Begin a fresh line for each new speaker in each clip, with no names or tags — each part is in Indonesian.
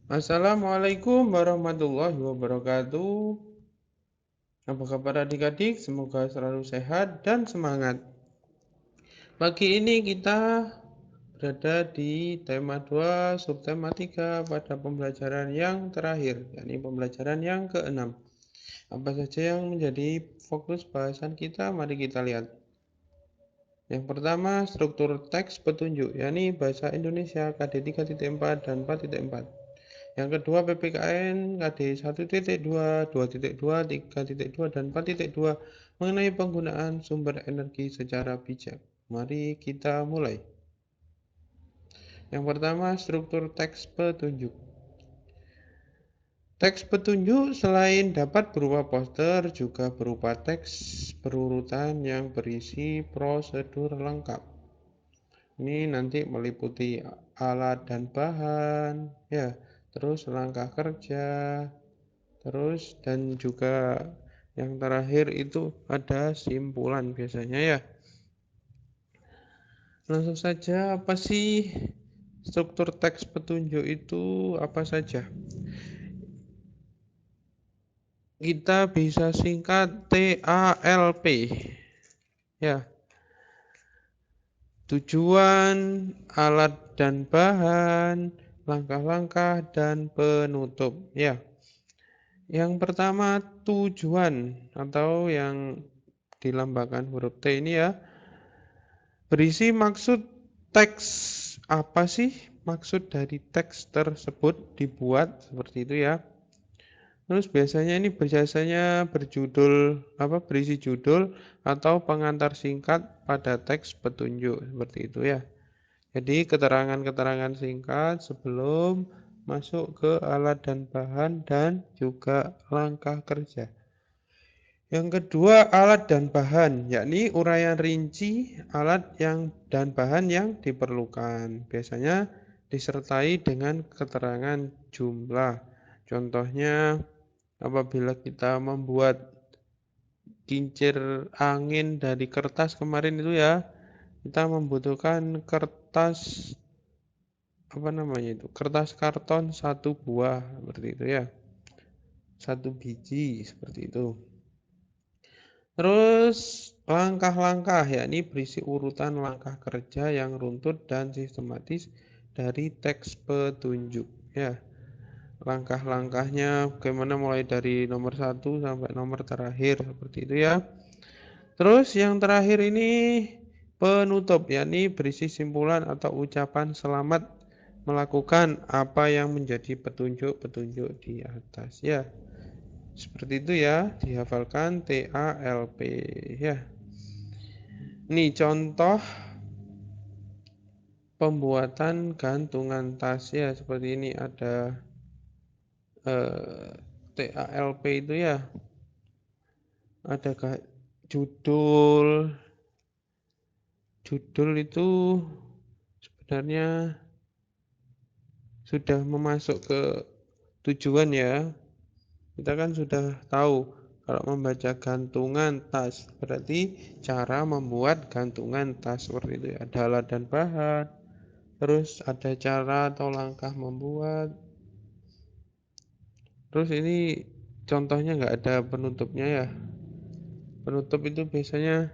Assalamualaikum warahmatullahi wabarakatuh. Apa kabar adik-adik? Semoga selalu sehat dan semangat. Pagi ini kita berada di tema 2, subtema 3 pada pembelajaran yang terakhir, yakni pembelajaran yang ke-6. Apa saja yang menjadi fokus bahasan kita? Mari kita lihat. Yang pertama, struktur teks petunjuk, yakni bahasa Indonesia KD 3.4 dan 4.4. Yang kedua, PPKN KD 1.2, 2.2, 3.2, dan 4.2 mengenai penggunaan sumber energi secara bijak. Mari kita mulai. Yang pertama, struktur teks petunjuk. Teks petunjuk selain dapat berupa poster, juga berupa teks berurutan yang berisi prosedur lengkap. Ini nanti meliputi alat dan bahan, ya, terus langkah kerja, terus dan juga yang terakhir itu ada simpulan biasanya ya. Langsung saja, apa sih struktur teks petunjuk itu apa saja? Kita bisa singkat TALP. Ya, tujuan, alat dan bahan, langkah-langkah dan penutup. Ya. Yang pertama tujuan atau yang dilambangkan huruf T ini ya. Berisi maksud teks. Apa sih maksud dari teks tersebut dibuat seperti itu ya. Terus biasanya ini biasanya berisi judul atau pengantar singkat pada teks petunjuk seperti itu ya. Jadi keterangan-keterangan singkat sebelum masuk ke alat dan bahan dan juga langkah kerja. Yang kedua, alat dan bahan, yakni uraian rinci alat dan bahan yang diperlukan. Biasanya disertai dengan keterangan jumlah. Contohnya, apabila kita membuat kincir angin dari kertas kemarin itu ya, kita membutuhkan kertas kertas karton 1 buah seperti itu ya, 1 biji seperti itu. Terus langkah-langkah, yakni berisi urutan langkah kerja yang runtut dan sistematis dari teks petunjuk ya. Langkah-langkahnya bagaimana mulai dari nomor 1 sampai nomor terakhir seperti itu ya. Terus yang terakhir ini penutup, yakni berisi simpulan atau ucapan selamat melakukan apa yang menjadi petunjuk-petunjuk di atas ya. Seperti itu ya, dihafalkan TALP ya. Ini contoh pembuatan gantungan tas ya, seperti ini ada TALP itu ya. Ada judul. Judul itu sebenarnya sudah memasuk ke tujuan ya. Kita kan sudah tahu kalau membaca gantungan tas berarti cara membuat gantungan tas seperti itu ya. Ada alat dan bahan, terus ada cara atau langkah membuat. Terus ini contohnya nggak ada penutupnya ya. Penutup itu biasanya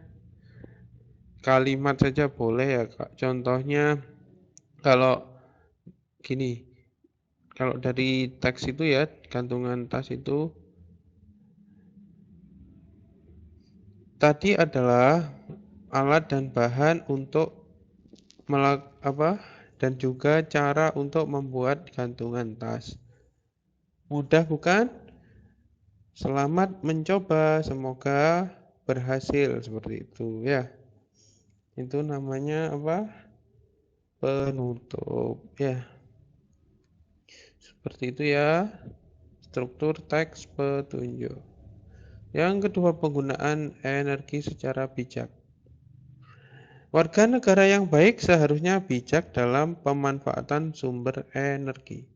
kalimat saja boleh ya Kak. Contohnya kalau gini, kalau dari teks itu ya, gantungan tas itu tadi adalah alat dan bahan untuk dan juga cara untuk membuat gantungan tas. Mudah bukan? Selamat mencoba, semoga berhasil seperti itu ya. Itu namanya apa? Penutup ya. Seperti itu ya. Struktur teks petunjuk. Yang kedua, penggunaan energi secara bijak. Warga negara yang baik seharusnya bijak dalam pemanfaatan sumber energi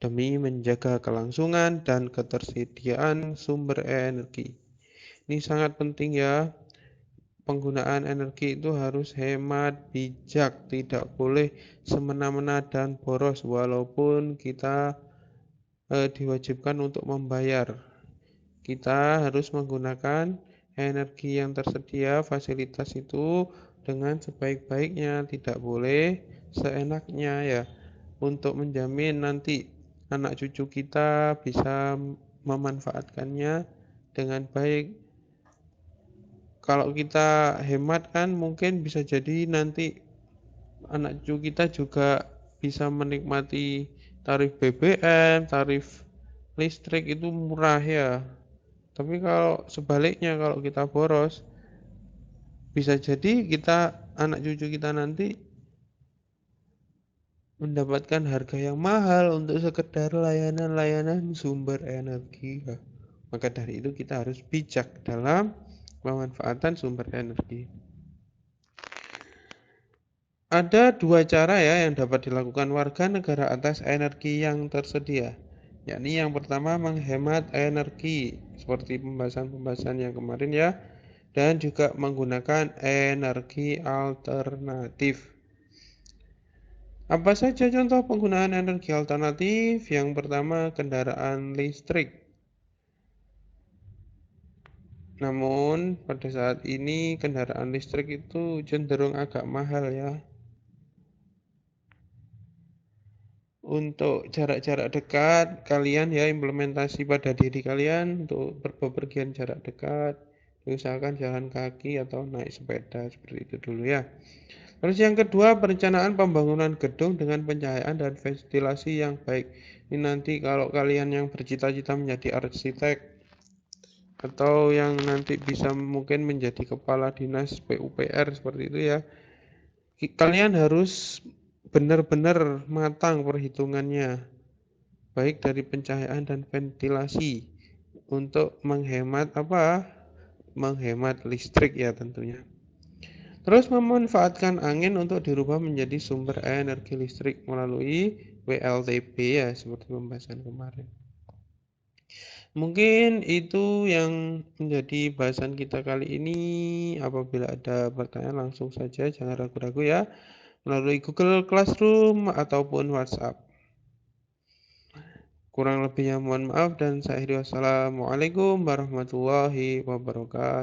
demi menjaga kelangsungan dan ketersediaan sumber energi. Ini sangat penting ya. Penggunaan energi itu harus hemat, bijak, tidak boleh semena-mena dan boros walaupun kita diwajibkan untuk membayar. Kita harus menggunakan energi yang tersedia, fasilitas itu dengan sebaik-baiknya, tidak boleh seenaknya ya, untuk menjamin nanti anak cucu kita bisa memanfaatkannya dengan baik. Kalau kita hemat kan mungkin bisa jadi nanti anak cucu kita juga bisa menikmati tarif BBM, tarif listrik itu murah ya. Tapi kalau sebaliknya kalau kita boros, bisa jadi kita anak cucu kita nanti mendapatkan harga yang mahal untuk sekedar layanan-layanan sumber energi. Maka dari itu kita harus bijak dalam pemanfaatan sumber energi. Ada dua cara ya yang dapat dilakukan warga negara atas energi yang tersedia. Yakni yang pertama menghemat energi seperti pembahasan-pembahasan yang kemarin ya, dan juga menggunakan energi alternatif. Apa saja contoh penggunaan energi alternatif? Yang pertama kendaraan listrik. Namun pada saat ini kendaraan listrik itu cenderung agak mahal ya. Untuk jarak-jarak dekat, kalian ya implementasi pada diri kalian untuk berpergian jarak dekat, usahakan jalan kaki atau naik sepeda seperti itu dulu ya. Terus yang kedua, perencanaan pembangunan gedung dengan pencahayaan dan ventilasi yang baik. Ini nanti kalau kalian yang bercita-cita menjadi arsitek atau yang nanti bisa mungkin menjadi kepala dinas PUPR seperti itu ya, kalian harus benar-benar matang perhitungannya, baik dari pencahayaan dan ventilasi untuk menghemat apa? Menghemat listrik ya tentunya. Terus memanfaatkan angin untuk dirubah menjadi sumber energi listrik melalui WLTP ya seperti pembahasan kemarin. Mungkin itu yang menjadi bahasan kita kali ini. Apabila ada pertanyaan langsung saja jangan ragu-ragu ya melalui Google Classroom ataupun WhatsApp. Kurang lebihnya mohon maaf dan saya akhiri wassalamualaikum warahmatullahi wabarakatuh.